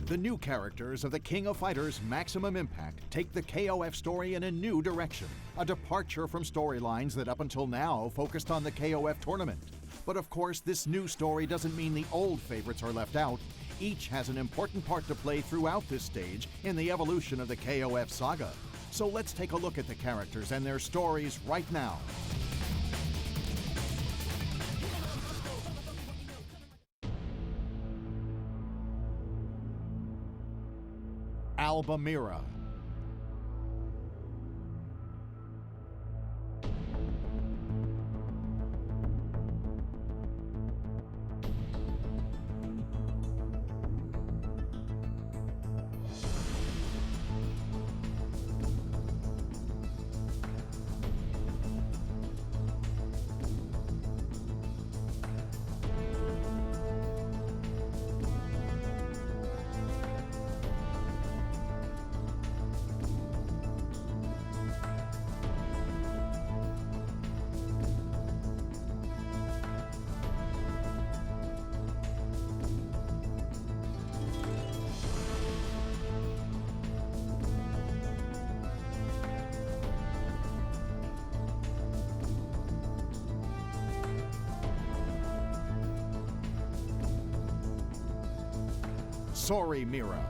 The new characters of the King of Fighters Maximum Impact take the KOF story in a new direction, a departure from storylines that up until now focused on the KOF tournament. But of course, this new story doesn't mean the old favorites are left out. Each has an important part to play throughout this stage in the evolution of the KOF saga. So let's take a look at the characters and their stories right now. Albamira. Sorry, Mira.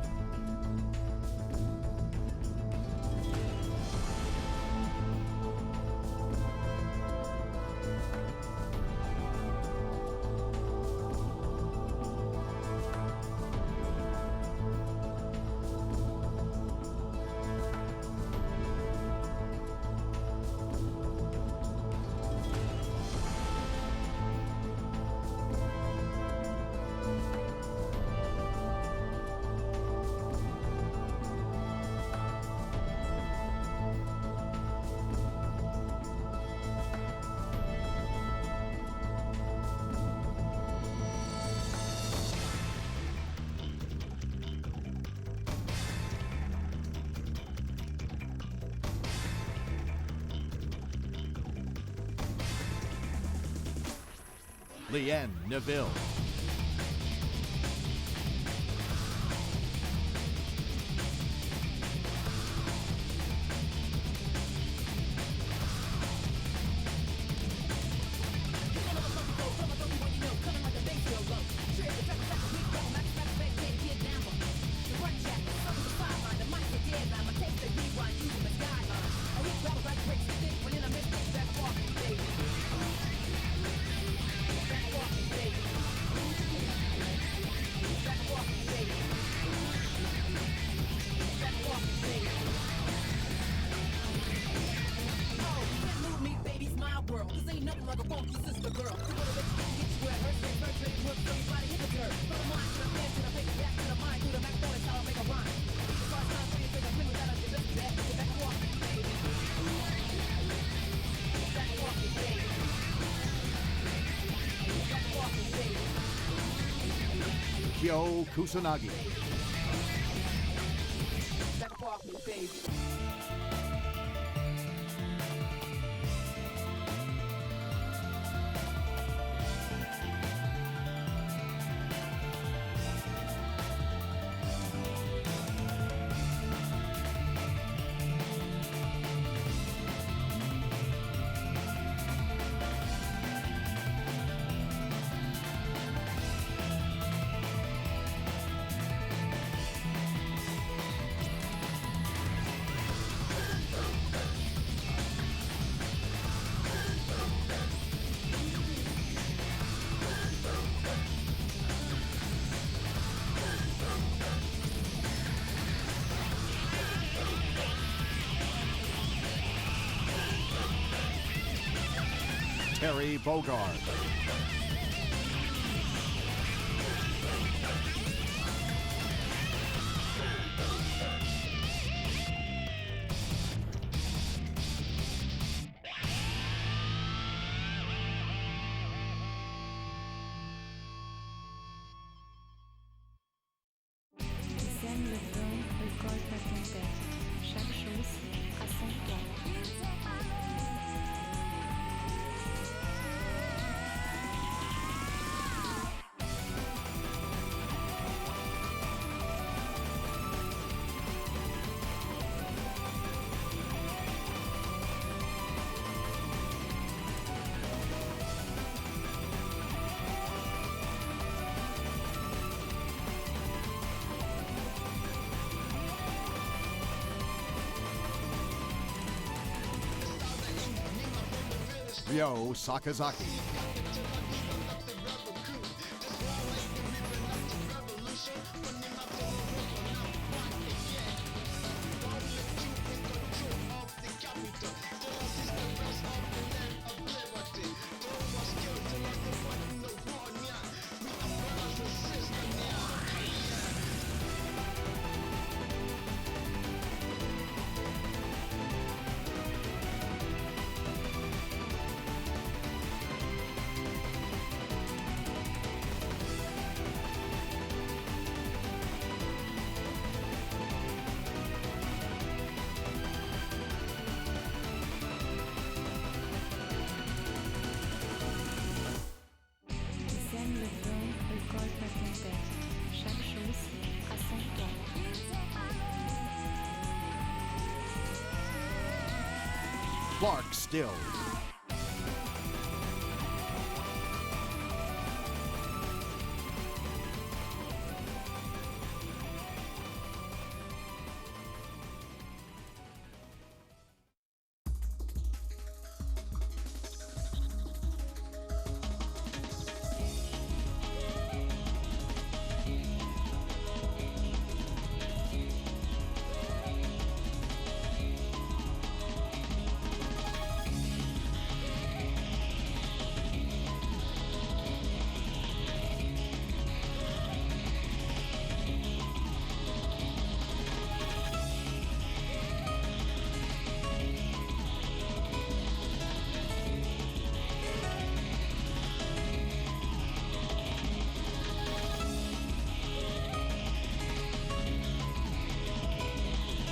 Lien Neville. Kyo Kusanagi. Terry Bogard. J'aime le don récolte à ton père. Chaque chose a son temps. Ryo Sakazaki. Zen Levron Record Magnetic. Chaque chose a son temps. Clark Still.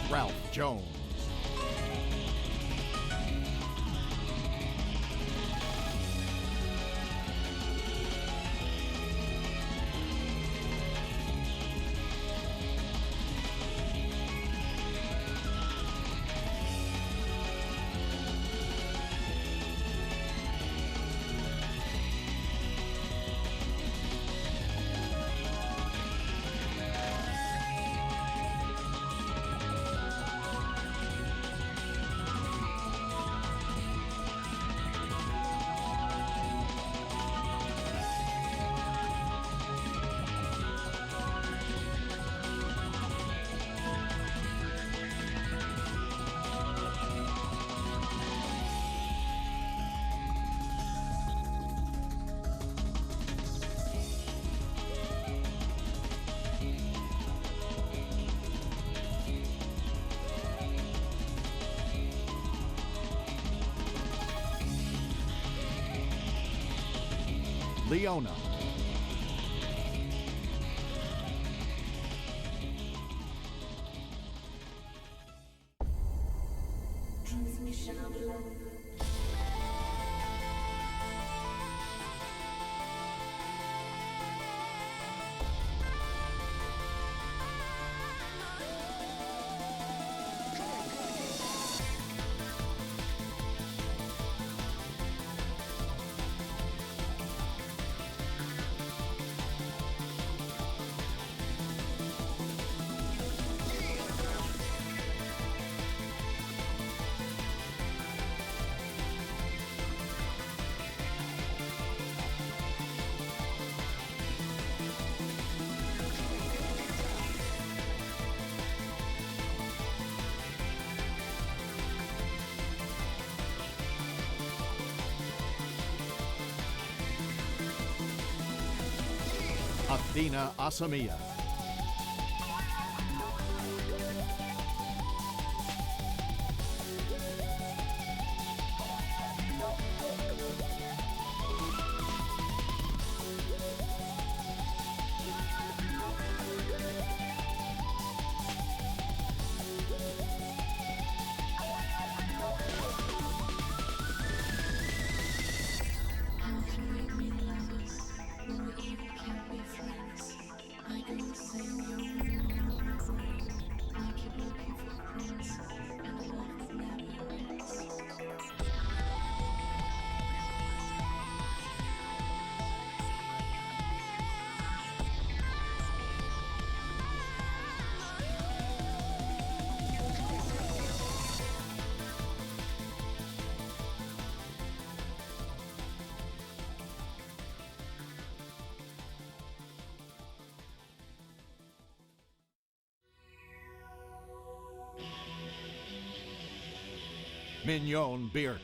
Ralph Jones. Leona. Transmission upload. Athena Asamiya. How can we be lovers when we even can't be friends? I can Mignon Beert.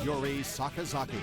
Yuri Sakazaki.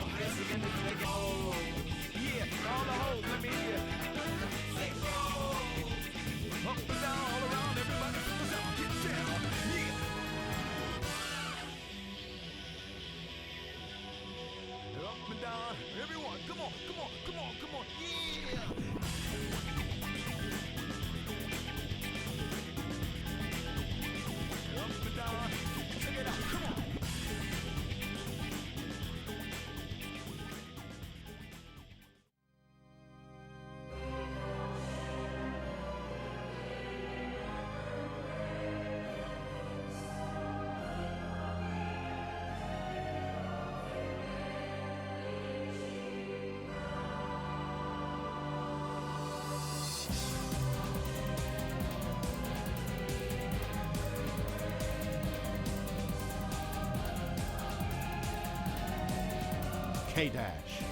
K-Dash.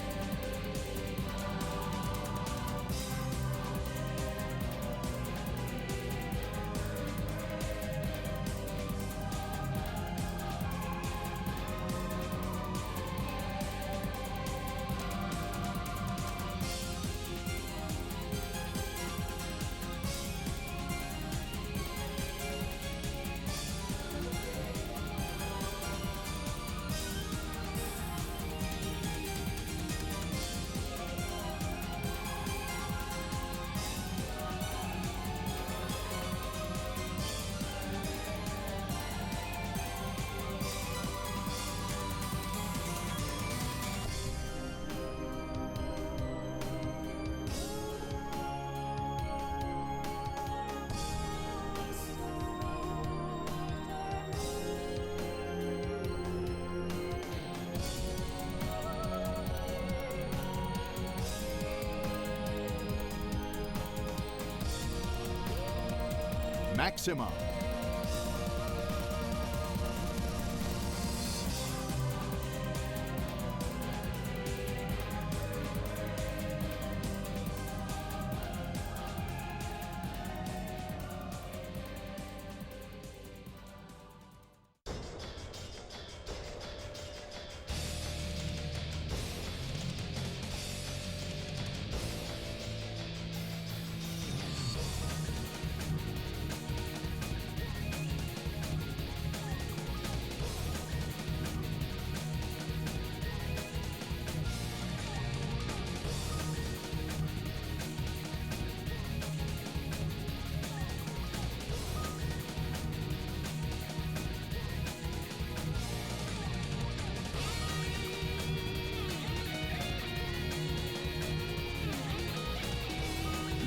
Maxima.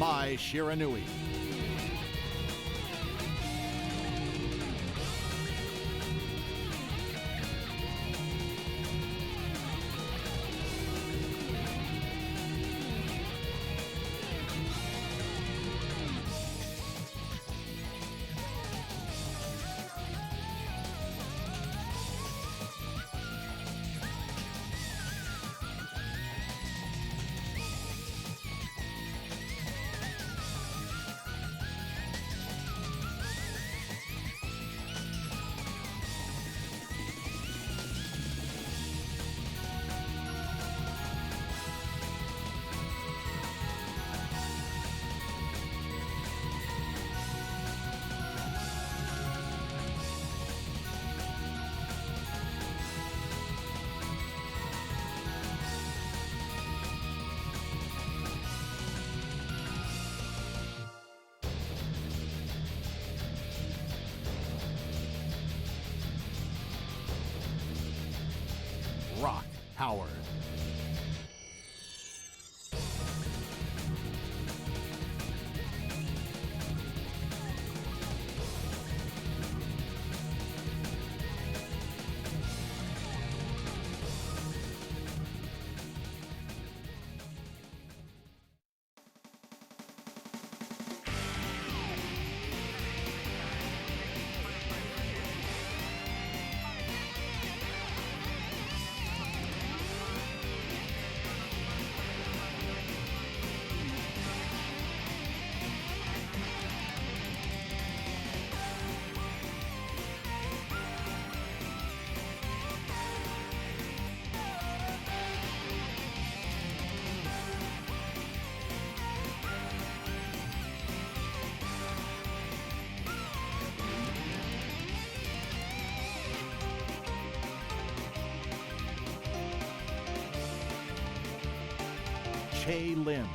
Mai Shiranui. Howard. Che Lim.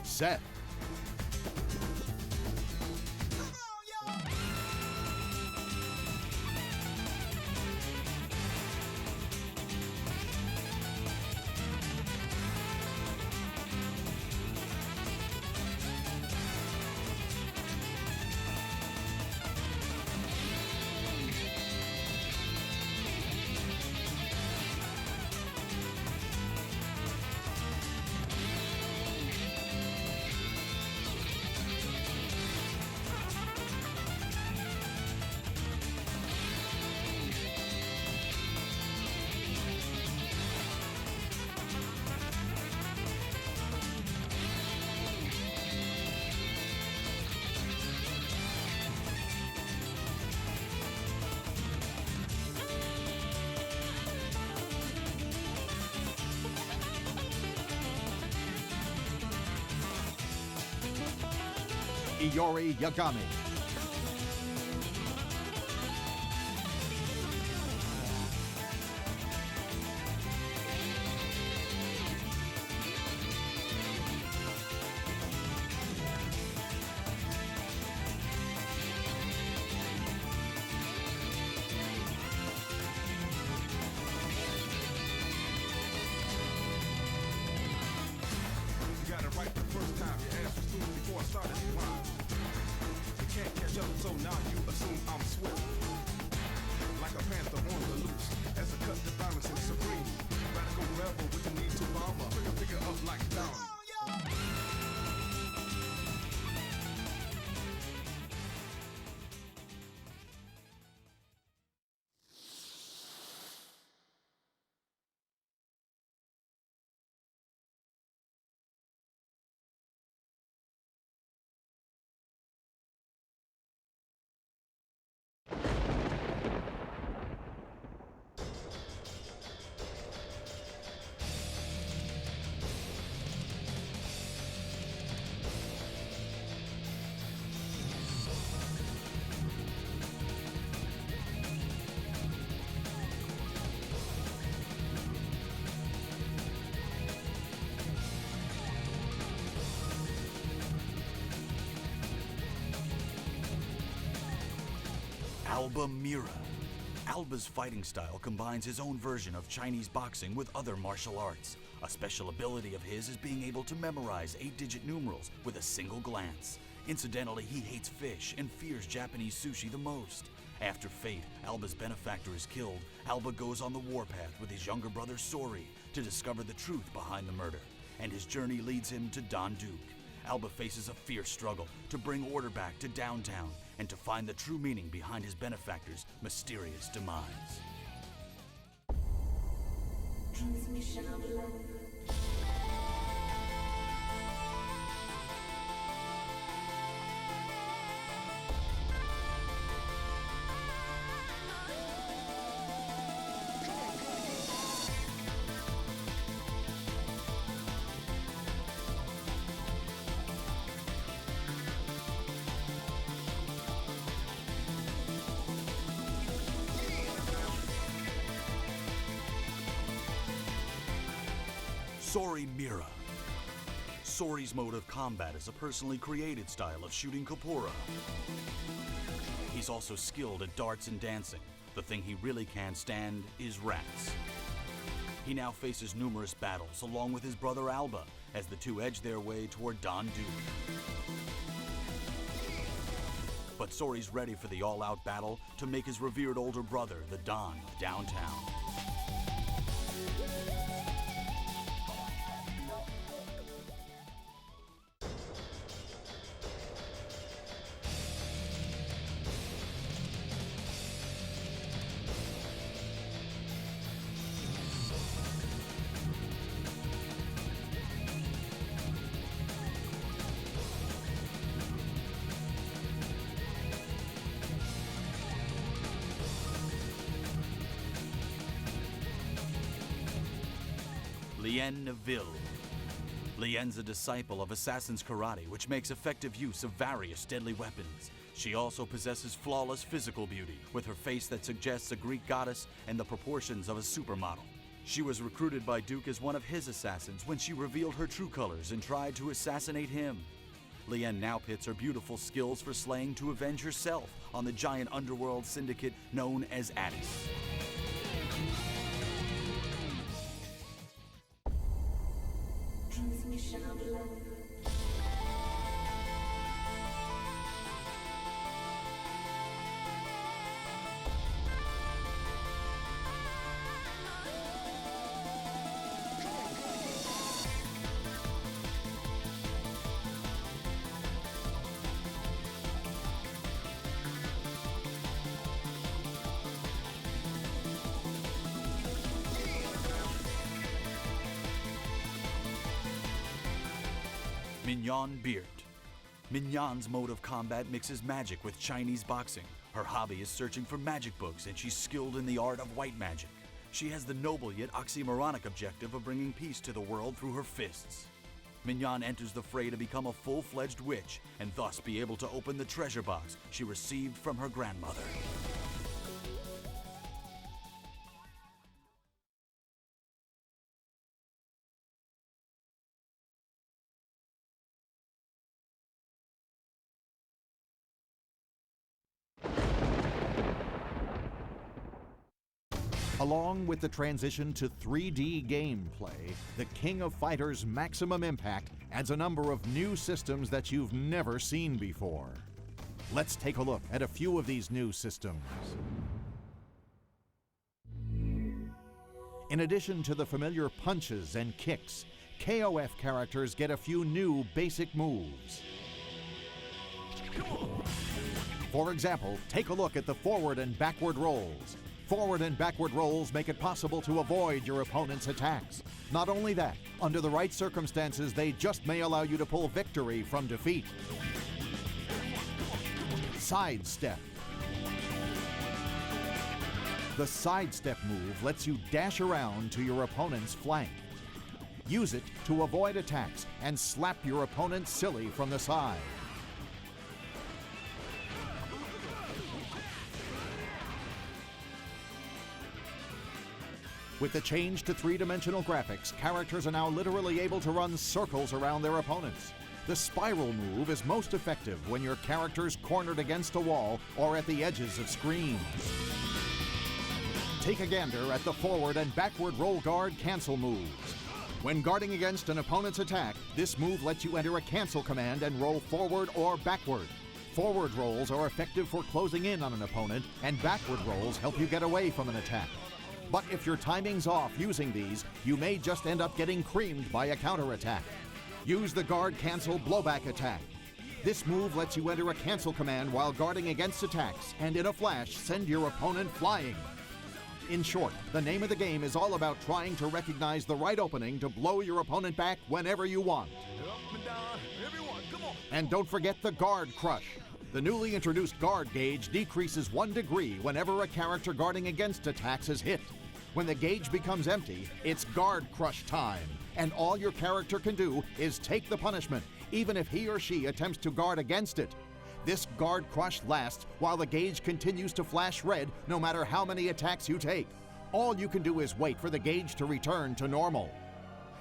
Set. Iori Yagami. So now you assume I'm swift. Like a panther on the loose. As a cut the balance is supreme. Radical rebel with the need to bomb a trigger figure up like down. Alba Mira. Alba's fighting style combines his own version of Chinese boxing with other martial arts, A special ability of his is being able to memorize 8-digit numerals with a single glance. Incidentally, he hates fish and fears Japanese sushi the most. After fate, Alba's benefactor is killed, Alba goes on the warpath with his younger brother Sori to discover the truth behind the murder, and his journey leads him to Don Duke. Alba faces a fierce struggle to bring order back to downtown and to find the true meaning behind his benefactor's mysterious demise. Transmission of love. Sori Mira. Sori's mode of combat is a personally created style of shooting Kapura. He's also skilled at darts and dancing. The thing he really can't stand is rats. He now faces numerous battles along with his brother Alba as the two edge their way toward Don Duke. But Sori's ready for the all-out battle to make his revered older brother the Don of downtown. Lien Neville. Lien's a disciple of Assassin's Karate, which makes effective use of various deadly weapons. She also possesses flawless physical beauty, with her face that suggests a Greek goddess and the proportions of a supermodel. She was recruited by Duke as one of his assassins when she revealed her true colors and tried to assassinate him. Lien now pits her beautiful skills for slaying to avenge herself on the giant underworld syndicate known as Addis. Transmission of love. Mignon Beard. Mignon's mode of combat mixes magic with Chinese boxing. Her hobby is searching for magic books, and she's skilled in the art of white magic. She has the noble yet oxymoronic objective of bringing peace to the world through her fists. Mignon enters the fray to become a full-fledged witch, and thus be able to open the treasure box she received from her grandmother. Along with the transition to 3D gameplay, the King of Fighters Maximum Impact adds a number of new systems that you've never seen before. Let's take a look at a few of these new systems. In addition to the familiar punches and kicks, KOF characters get a few new basic moves. For example, take a look at the forward and backward rolls. Forward and backward rolls make it possible to avoid your opponent's attacks. Not only that, under the right circumstances, they just may allow you to pull victory from defeat. Sidestep. The sidestep move lets you dash around to your opponent's flank. Use it to avoid attacks and slap your opponent silly from the side. With the change to three-dimensional graphics, characters are now literally able to run circles around their opponents. The spiral move is most effective when your character's cornered against a wall or at the edges of screens. Take a gander at the forward and backward roll guard cancel moves. When guarding against an opponent's attack, this move lets you enter a cancel command and roll forward or backward. Forward rolls are effective for closing in on an opponent, and backward rolls help you get away from an attack. But if your timing's off using these, you may just end up getting creamed by a counterattack. Use the guard cancel blowback attack. This move lets you enter a cancel command while guarding against attacks, and in a flash, send your opponent flying. In short, the name of the game is all about trying to recognize the right opening to blow your opponent back whenever you want. Up and down, everyone, come on. And don't forget the Guard Crush. The newly introduced guard gauge decreases 1 degree whenever a character guarding against attacks is hit. When the gauge becomes empty, it's Guard Crush time, and all your character can do is take the punishment, even if he or she attempts to guard against it. This Guard Crush lasts while the gauge continues to flash red no matter how many attacks you take. All you can do is wait for the gauge to return to normal.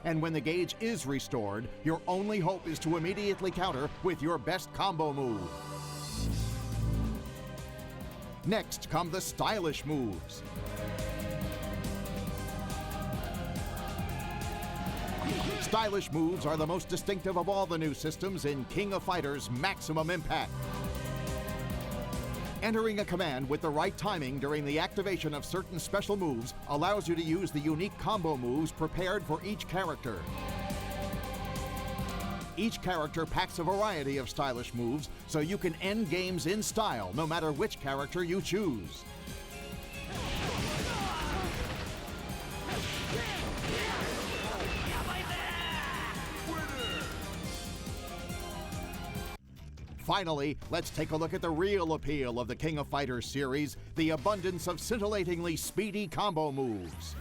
And when the gauge is restored, your only hope is to immediately counter with your best combo move. Next come the stylish moves. Stylish moves are the most distinctive of all the new systems in King of Fighters Maximum Impact. Entering a command with the right timing during the activation of certain special moves allows you to use the unique combo moves prepared for each character. Each character packs a variety of stylish moves, so you can end games in style no matter which character you choose. Finally, let's take a look at the real appeal of the King of Fighters series, the abundance of scintillatingly speedy combo moves.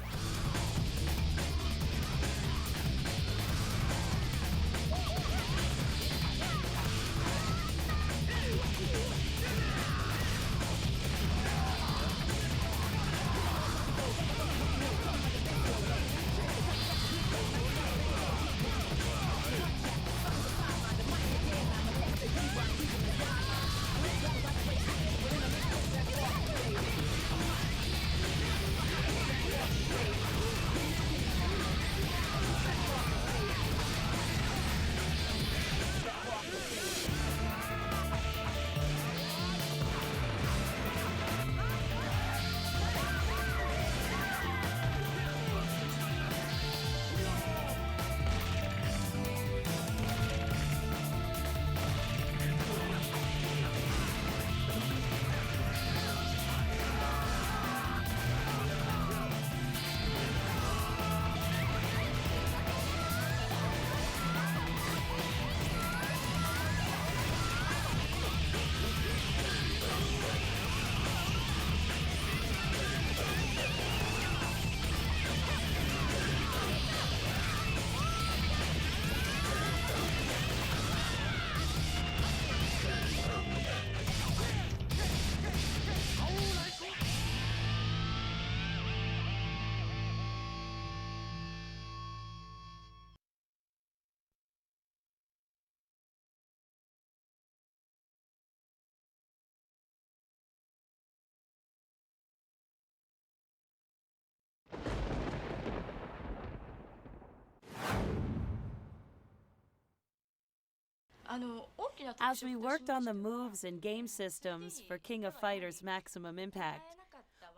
As we worked on the moves and game systems for King of Fighters Maximum Impact,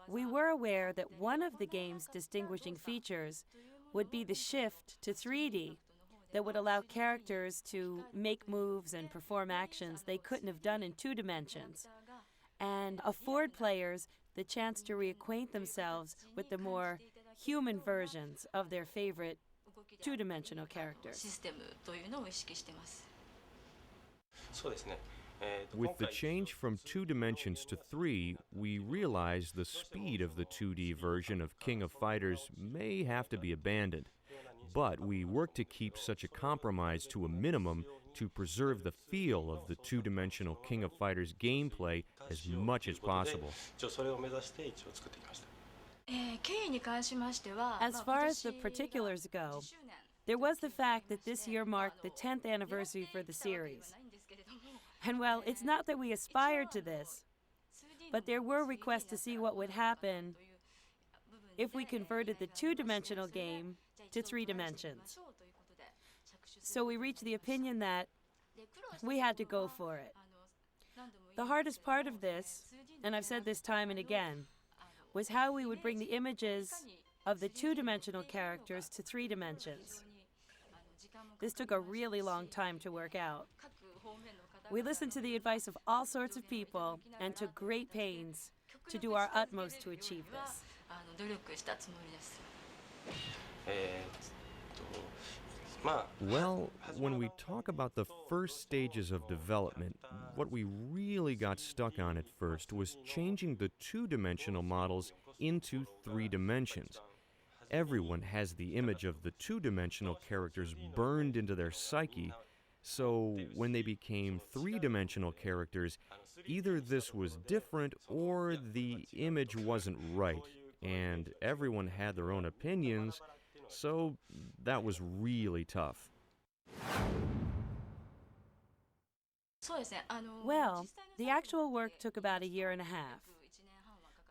we were aware that one of the game's distinguishing features would be the shift to 3D that would allow characters to make moves and perform actions they couldn't have done in 2 dimensions, and afford players the chance to reacquaint themselves with the more human versions of their favorite 2-dimensional characters. With the change from 2 dimensions to 3, we realized the speed of the 2D version of King of Fighters may have to be abandoned. But we worked to keep such a compromise to a minimum to preserve the feel of the 2-dimensional King of Fighters gameplay as much as possible. As far as the particulars go, there was the fact that this year marked the 10th anniversary for the series. And well, it's not that we aspired to this, but there were requests to see what would happen if we converted the 2-dimensional game to 3 dimensions. So we reached the opinion that we had to go for it. The hardest part of this, and I've said this time and again, was how we would bring the images of the 2-dimensional characters to 3 dimensions. This took a really long time to work out. We listened to the advice of all sorts of people and took great pains to do our utmost to achieve this. Well, when we talk about the first stages of development, what we really got stuck on at first was changing the 2-dimensional models into 3 dimensions. Everyone has the image of the 2-dimensional characters burned into their psyche, so when they became 3-dimensional characters, either this was different or the image wasn't right, and everyone had their own opinions, so that was really tough. Well, the actual work took about a year and a half.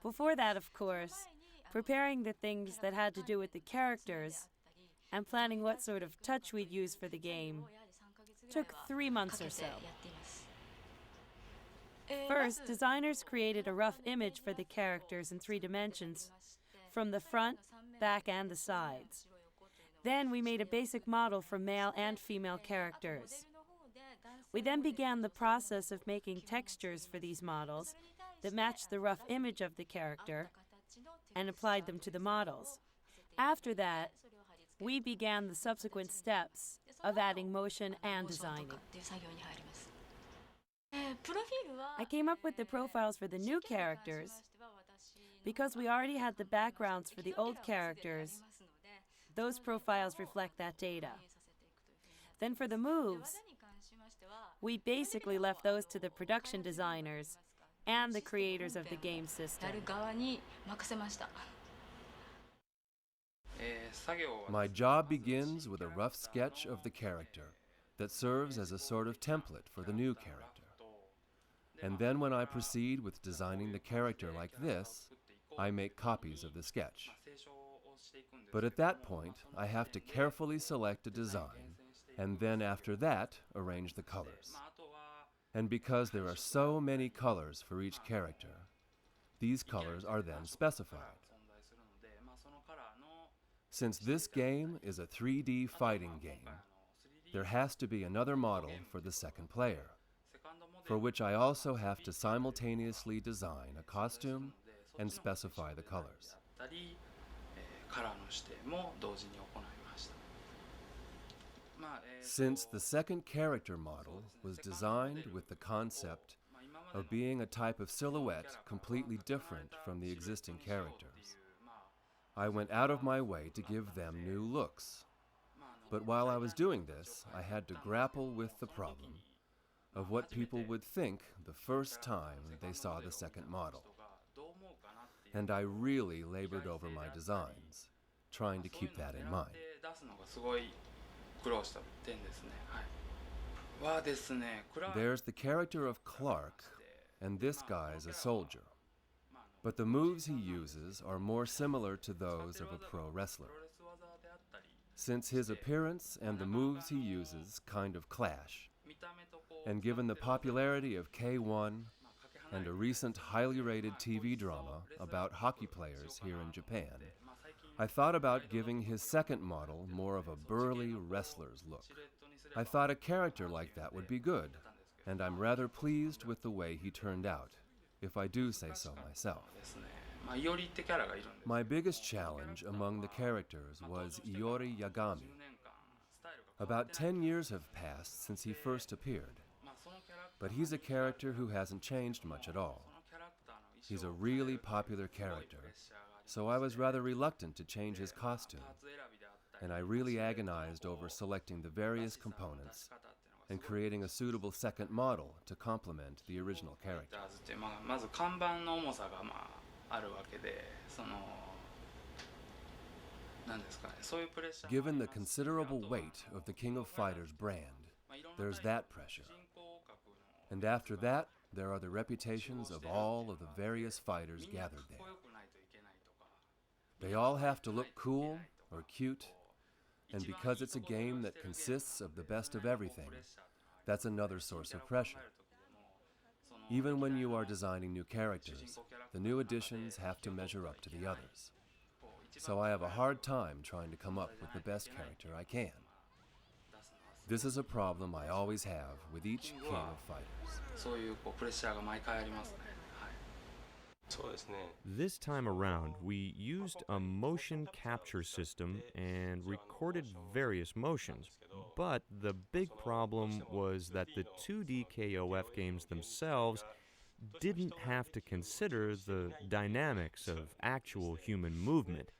Before that, of course, preparing the things that had to do with the characters and planning what sort of touch we'd use for the game took 3 months or so. First, designers created a rough image for the characters in 3 dimensions from the front, back, and the sides. Then we made a basic model for male and female characters. We then began the process of making textures for these models that matched the rough image of the character and applied them to the models. After that, we began the subsequent steps of adding motion and designing. I came up with the profiles for the new characters because we already had the backgrounds for the old characters. Those profiles reflect that data. Then for the moves, we basically left those to the production designers and the creators of the game system. My job begins with a rough sketch of the character that serves as a sort of template for the new character. And then when I proceed with designing the character like this, I make copies of the sketch. But at that point, I have to carefully select a design, and then after that, arrange the colors. And because there are so many colors for each character, these colors are then specified. Since this game is a 3D fighting game, there has to be another model for the second player, for which I also have to simultaneously design a costume and specify the colors. Since the second character model was designed with the concept of being a type of silhouette completely different from the existing characters, I went out of my way to give them new looks. But while I was doing this, I had to grapple with the problem of what people would think the first time they saw the second model. And I really labored over my designs, trying to keep that in mind. There's the character of Clark, and this guy's a soldier. But the moves he uses are more similar to those of a pro wrestler. Since his appearance and the moves he uses kind of clash, and given the popularity of K1 and a recent highly rated TV drama about hockey players here in Japan, I thought about giving his second model more of a burly wrestler's look. I thought a character like that would be good, and I'm rather pleased with the way he turned out, if I do say so myself. My biggest challenge among the characters was Iori Yagami. About 10 years have passed since he first appeared, but he's a character who hasn't changed much at all. He's a really popular character, so I was rather reluctant to change his costume, and I really agonized over selecting the various components and creating a suitable second model to complement the original character. Given the considerable weight of the King of Fighters brand, there's that pressure. And after that, there are the reputations of all of the various fighters gathered there. They all have to look cool or cute, And because it's a game that consists of the best of everything, that's another source of pressure. Even when you are designing new characters, the new additions have to measure up to the others. So I have a hard time trying to come up with the best character I can. This is a problem I always have with each King of Fighters. そういうプレッシャーが毎回ありますね。 This time around, we used a motion capture system and recorded various motions. But the big problem was that the 2D KOF games themselves didn't have to consider the dynamics of actual human movement.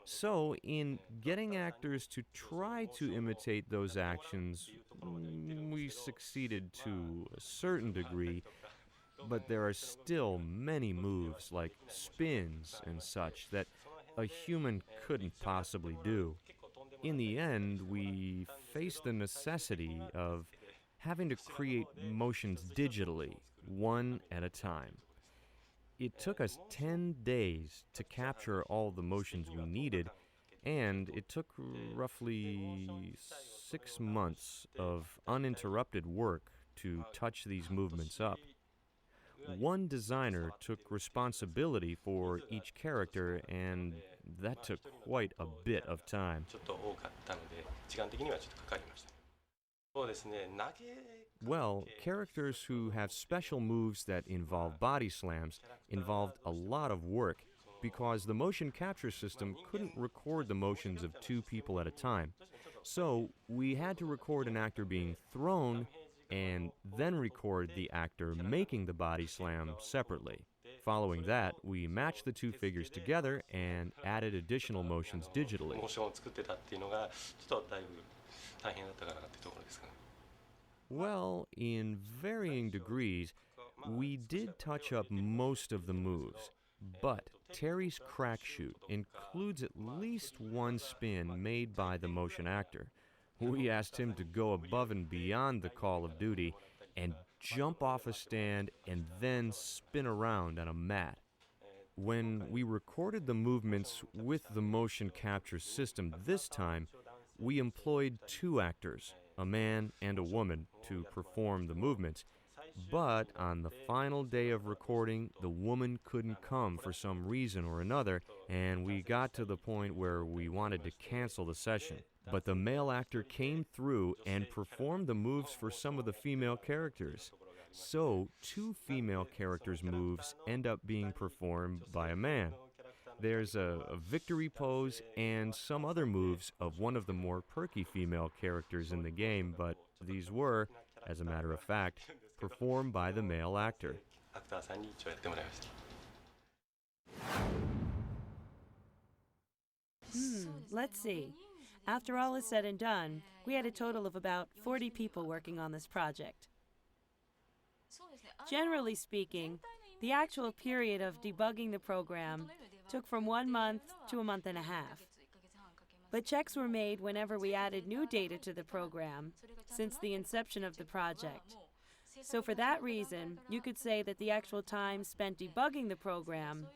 So, in getting actors to try to imitate those actions, we succeeded to a certain degree, but there are still many moves like spins and such that a human couldn't possibly do. In the end, we faced the necessity of having to create motions digitally, one at a time. It took us 10 days to capture all the motions we needed, and it took roughly 6 months of uninterrupted work to touch these movements up. One designer took responsibility for each character, and that took quite a bit of time. ちょっと多かったので、時間的にはちょっとかかりました。そうですね、投げ Well, characters who have special moves that involve body slams involved a lot of work because the motion capture system couldn't record the motions of 2 people at a time. So we had to record an actor being thrown and then record the actor making the body slam separately. Following that, we matched the 2 figures together and added additional motions digitally. モーションを作ってたっていうのがちょっとだいぶ大変だったかなっていうところですかね。 Well, in varying degrees, we did touch up most of the moves, but Terry's crack shoot includes at least one spin made by the motion actor. We asked him to go above and beyond the call of duty and jump off a stand and then spin around on a mat. When we recorded the movements with the motion capture system this time, we employed 2 actors, a man and a woman, to perform the movements. But on the final day of recording, the woman couldn't come for some reason or another, and we got to the point where we wanted to cancel the session. But the male actor came through and performed the moves for some of the female characters. So 2 female characters' moves end up being performed by a man. There's a victory pose and some other moves of one of the more perky female characters in the game, but these were, as a matter of fact, performed by the male actor. アクターさんに一応やってもらいました。 Let's see. After all is said and done, we had a total of about 40 people working on this project. Generally speaking, the actual period of debugging the program took from 1 month to a month and a half. But checks were made whenever we added new data to the program since the inception of the project. So for that reason, you could say that the actual time spent debugging the program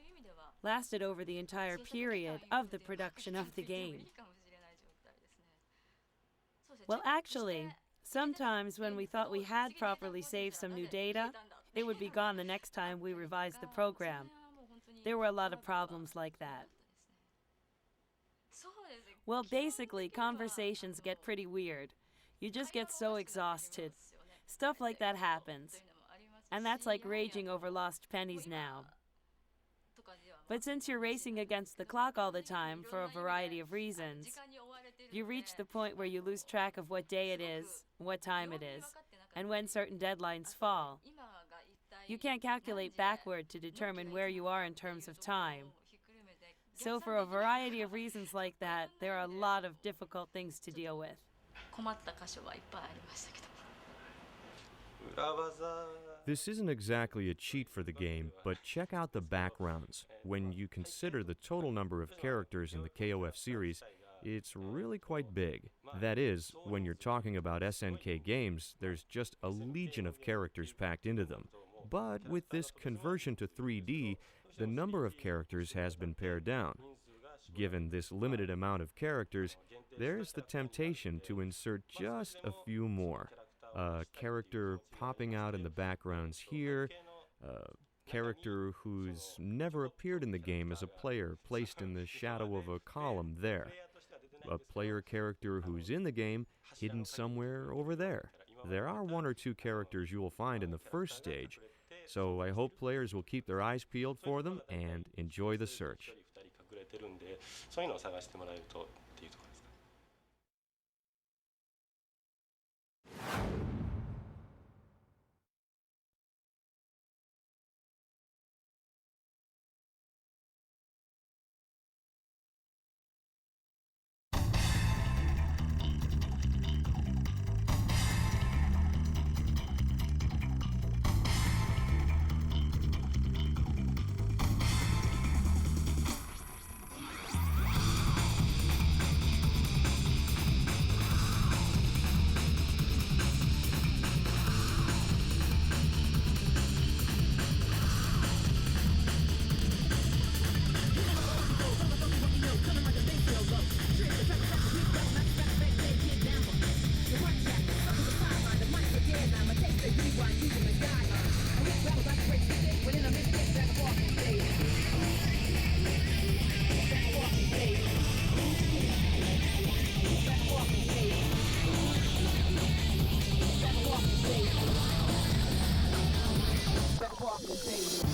lasted over the entire period of the production of the game. Well, actually, sometimes when we thought we had properly saved some new data, it would be gone the next time we revised the program. There were a lot of problems like that. Well, basically, conversations get pretty weird. You just get so exhausted. Stuff like that happens. And that's like raging over lost pennies now. But since you're racing against the clock all the time for a variety of reasons, you reach the point where you lose track of what day it is, what time it is, and when certain deadlines fall. You can't calculate backward to determine where you are in terms of time. So for a variety of reasons like that, there are a lot of difficult things to deal with. 困った箇所はいっぱいありましたけど。 This isn't exactly a cheat for the game, but check out the backgrounds. When you consider the total number of characters in the KOF series, it's really quite big. That is, when you're talking about SNK games, there's just a legion of characters packed into them. But with this conversion to 3D, the number of characters has been pared down. Given this limited amount of characters, there's the temptation to insert just a few more. A character popping out in the backgrounds here, a character who's never appeared in the game as a player placed in the shadow of a column there. A player character who's in the game hidden somewhere over there. There are one or two characters you will find in the first stage, so I hope players will keep their eyes peeled for them and enjoy the search. そういうのを探してもらえるとっていうところですか。Walking